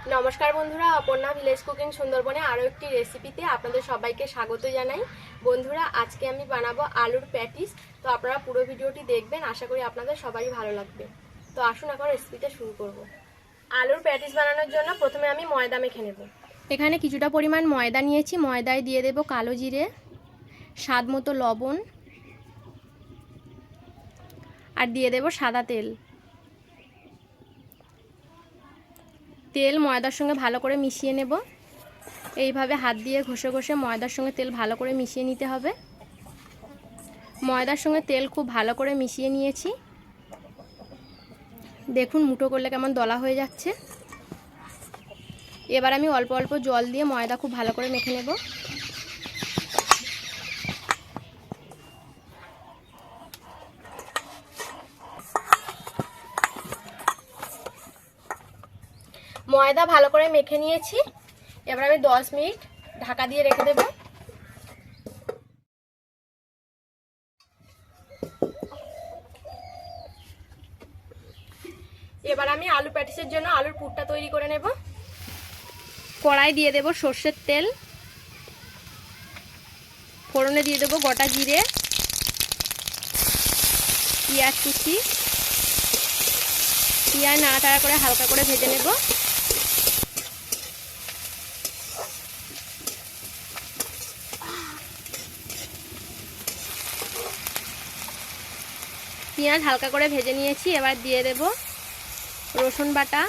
नमस्कार बंधुरा Aparna village cooking सुंदरबने आरो एकटी रेसिपिते आपनादेर सबाइके स्वागत जानाई। बंधुरा आज के आमी बानाबो आलुर पैटिस। तो आपनारा पुरो भिडियोटी देखबेन, आशा करी आपनादेर सबारই भालो लागबे। तो आसुन एखन रेसिपिटा शुरू करब। आलुर पैटिस बानानोर जोन्नो प्रथमे आमी मयदा मेखे नेब। एखाने किछुटा परिमाण मयदा नियेछि, मयदाय दिये देब कालो जिरे, स्वादमतो लबण और दिये देब सादा तेल। तेल मयदार संगे भालो करे मिशिए नेब। এইভাবে हाथ दिए घषे घषे मयदार संगे तेल भालो करे मिशिए निते हबे। मयदार संगे तेल खूब भालो करे मिशिए निয়েছি। देखुन मुठो करले केमन दला हये जाच्छे। एबार आमी अल्प अल्प जल दिए मयदा खूब भालो करे मेखे नेब। ময়দা ভালো করে মেখে নিয়েছি। এবার আমি 10 মিনিট ঢাকা দিয়ে রেখে দেব। এবার আমি আলু প্যাটিসের জন্য আলুর পুরটা তৈরি করে নেব। কড়াই দিয়ে দেব সরষের তেল, ফোড়নে দিয়ে দেব গোটা জিরে, পেঁয়াজ কুচি, পেঁয়াজ নাড়াচাড়া করে হালকা করে ভেজে নেব। পেঁয়াজ হালকা করে ভেজে নিয়েছি। এবার দিয়ে দেব রসুন বাটা,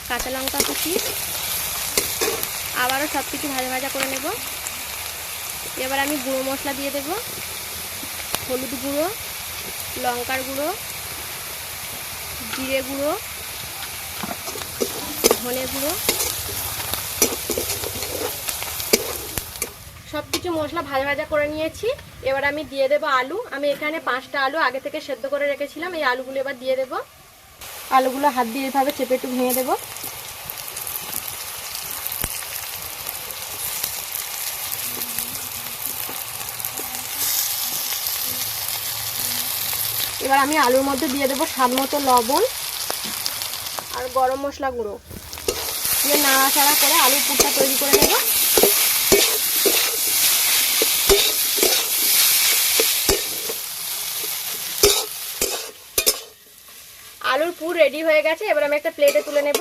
কাঁচা লঙ্কা কুচি, আবারও সব কিছু ভাজা ভাজা করে নেব। এবার আমি গুঁড়ো মশলা দিয়ে দেব, হলুদ গুঁড়ো, লঙ্কার গুঁড়ো, জিরে গুঁড়ো, ধনে গুঁড়ো, সব কিছু মশলা ভাজা ভাজা করে নিয়েছি। এবার আমি দিয়ে দেব আলু। আমি এখানে 5টা আলু আগে থেকে সেদ্ধ করে রেখেছিলাম। এই আলুগুলো এবার দিয়ে দেব। আলুগুলো হাত দিয়ে এভাবে চেপে একটু ভেঙে দেব। এবার আমি আলুর মধ্যে দিয়ে দেব স্বাদমতো লবণ আর গরম মশলা গুঁড়ো দিয়ে নাড়াচাড়া করে আলুর পুরটা তৈরি করে নেব। আলুর পুর রেডি হয়ে গেছে। এবার আমি একটা প্লেটে তুলে নেব।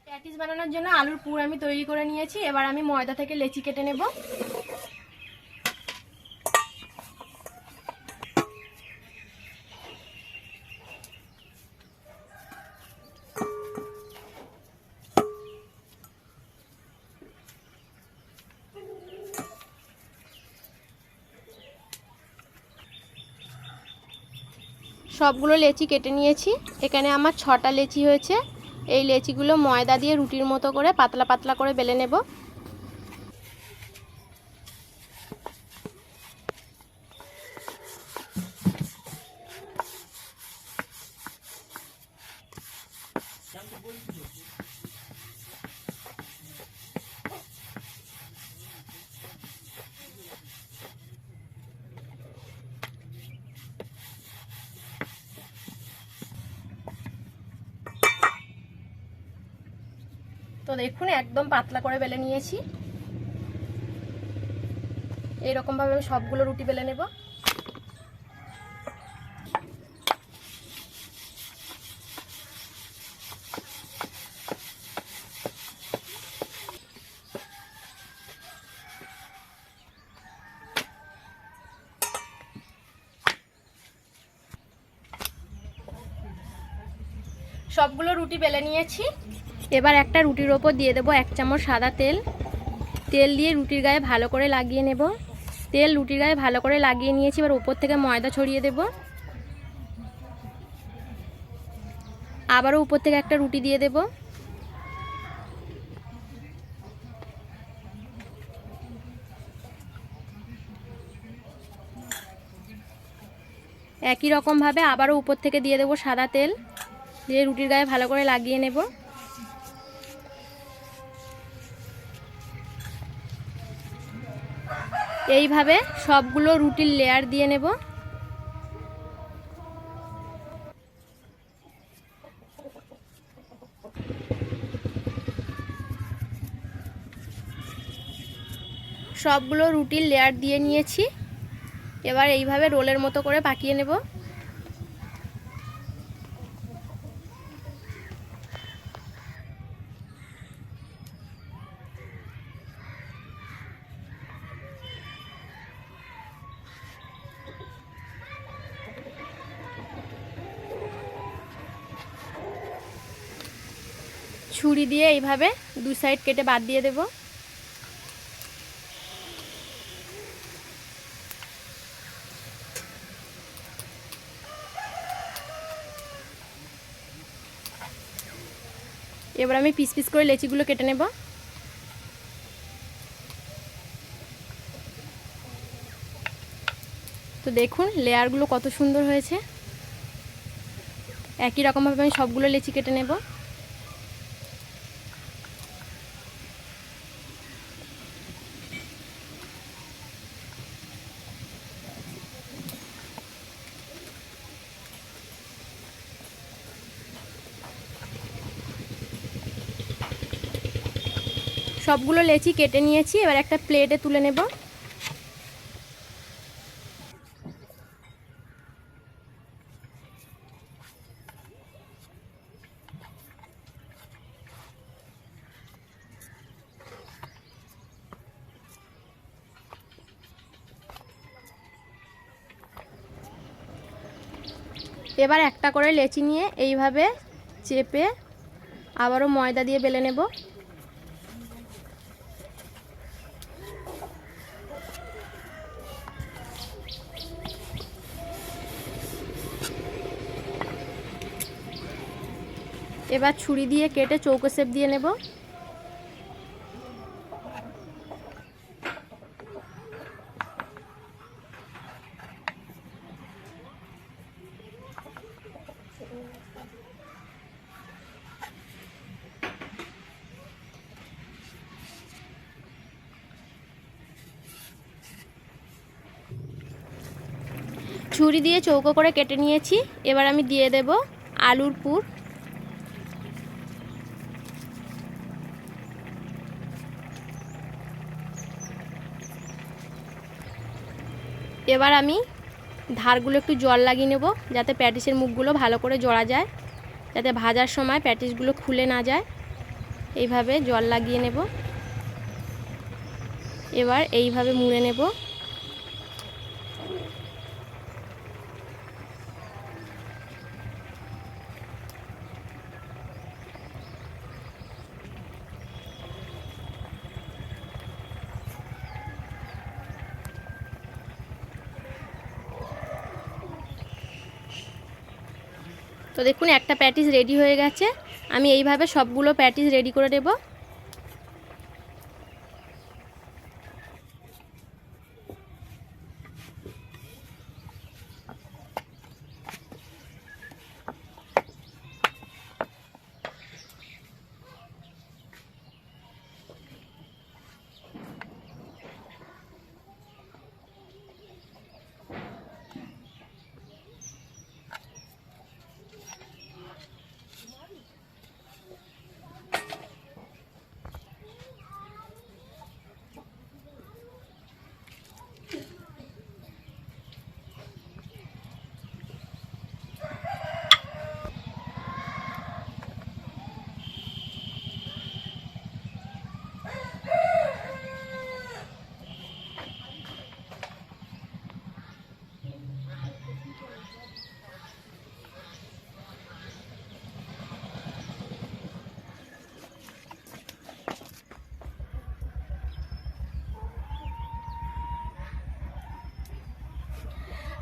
প্যাটিস বানানোর জন্য আলুর পুর আমি তৈরি করে নিয়েছি। এবার আমি ময়দা থেকে লেচি কেটে নেব। সবগুলো লেচি কেটে নিয়েছি। এখানে আমার 6টা লেচি হয়েছে। এই লেচিগুলো ময়দা দিয়ে রুটির মতো করে পাতলা পাতলা করে বেলে নেব। তো দেখুন একদম পাতলা করে বেলে নিয়েছি। এইরকম ভাবে আমি সবগুলো রুটি বেলে নেব। সবগুলো রুটি বেলে নিয়েছি। এবার একটা রুটির ওপর দিয়ে দেব 1 চামচ সাদা তেল। তেল দিয়ে রুটির গায়ে ভালো করে লাগিয়ে নেব। তেল রুটির গায়ে ভালো করে লাগিয়ে নিয়েছি। এবার উপর থেকে ময়দা ছড়িয়ে দেব। আবারও উপর থেকে একটা রুটি দিয়ে দেব। একই রকম ভাবে আবারও উপর থেকে দিয়ে দেব সাদা তেল, দিয়ে রুটির গায়ে ভালো করে লাগিয়ে নেব। এইভাবে সবগুলো রুটির লেয়ার দিয়ে নেব। সবগুলো রুটির লেয়ার দিয়ে নিয়েছি। এবার এইভাবে রোলের মতো করে পাকিয়ে নেব। ছুরি দিয়ে এইভাবে দু সাইড কেটে বাদ দিয়ে দেব। এবার আমি পিস পিস করে লেচিগুলো কেটে নেব। তো দেখুন লেয়ারগুলো কত সুন্দর হয়েছে। একই রকমভাবে আমি সবগুলো লেচি কেটে নেব। সবগুলো লেচি কেটে নিয়েছি। এবার একটা প্লেটে তুলে নেব। এবার একটা করে লেচি নিয়ে এইভাবে চেপে আবারও ময়দা দিয়ে বেলে নেব। এবার ছুরি দিয়ে কেটে চৌকো শেপ দিয়ে নেব। ছুরি দিয়ে চৌকো করে কেটে নিয়েছি। এবার আমি দিয়ে দেব আলুর পুর। এবার আমি ধারগুলো একটু জল লাগিয়ে নেব, যাতে প্যাটিসের মুখগুলো ভালো করে জড়া যায়, যাতে ভাজার সময় প্যাটিসগুলো খুলে না যায়। এইভাবে জল লাগিয়ে নেব। এবার এইভাবে মুড়ে নেব। তো দেখুন একটা প্যাটিস রেডি হয়ে গেছে। আমি এইভাবে সবগুলো প্যাটিস রেডি করে নেব।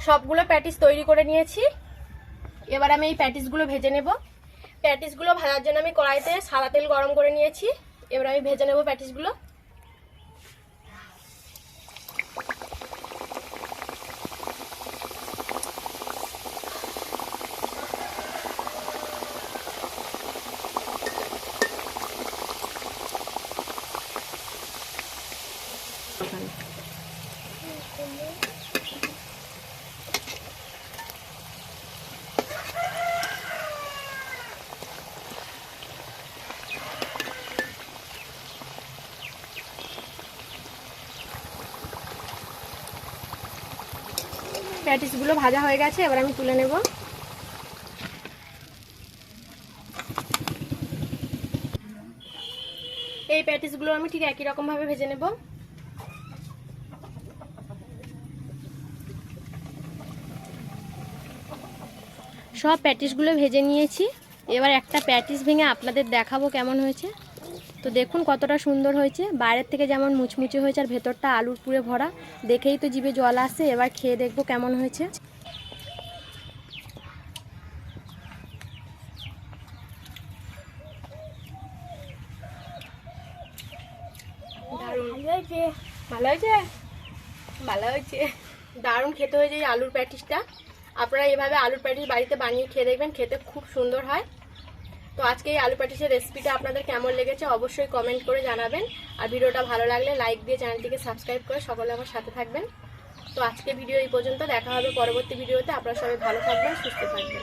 সবগুলো প্যাটিস তৈরি করে নিয়েছি। এবার আমি এই প্যাটিসগুলো ভেজে নেব। প্যাটিসগুলো ভাজার জন্য আমি কড়াইতে সাদা তেল গরম করে নিয়েছি। এবার আমি ভেজে নেব প্যাটিসগুলো। প্যাটিসগুলো ভাজা হয়ে গেছে, এবার আমি তুলে নেব। এই প্যাটিসগুলো আমি ঠিক একই রকমভাবে ভেজে নেব। সব প্যাটিসগুলো ভেজে নিয়েছি। এবার একটা প্যাটিস ভেঙে আপনাদের দেখাবো কেমন হয়েছে। তো দেখুন কতটা সুন্দর হয়েছে, বাইরের থেকে যেমন মুচমুচে হয়েছে আর ভেতরটা আলুর পুরে ভরা, দেখেই তো জিভে জল আসছে। এবার খেয়ে দেখবো কেমন হয়েছে। ভালো হয়েছে, দারুণ খেতে হয়েছে এই আলুর প্যাটিসটা। আপনারা এভাবে আলুর প্যাটিস বাড়িতে বানিয়ে খেয়ে দেখবেন, খেতে খুব সুন্দর হয়। তো আজকে এই আলু প্যাটিসের রেসিপিটা আপনাদের কেমন লেগেছে অবশ্যই কমেন্ট করে জানাবেন। আর ভিডিওটা ভালো লাগলে লাইক দিয়ে চ্যানেলটিকে সাবস্ক্রাইব করে সকলে আমার সাথে থাকবেন। তো আজকে ভিডিও এই পর্যন্ত, দেখা হবে পরবর্তী ভিডিওতে। আপনারা সবাই ভালো থাকবেন, সুস্থ থাকবেন।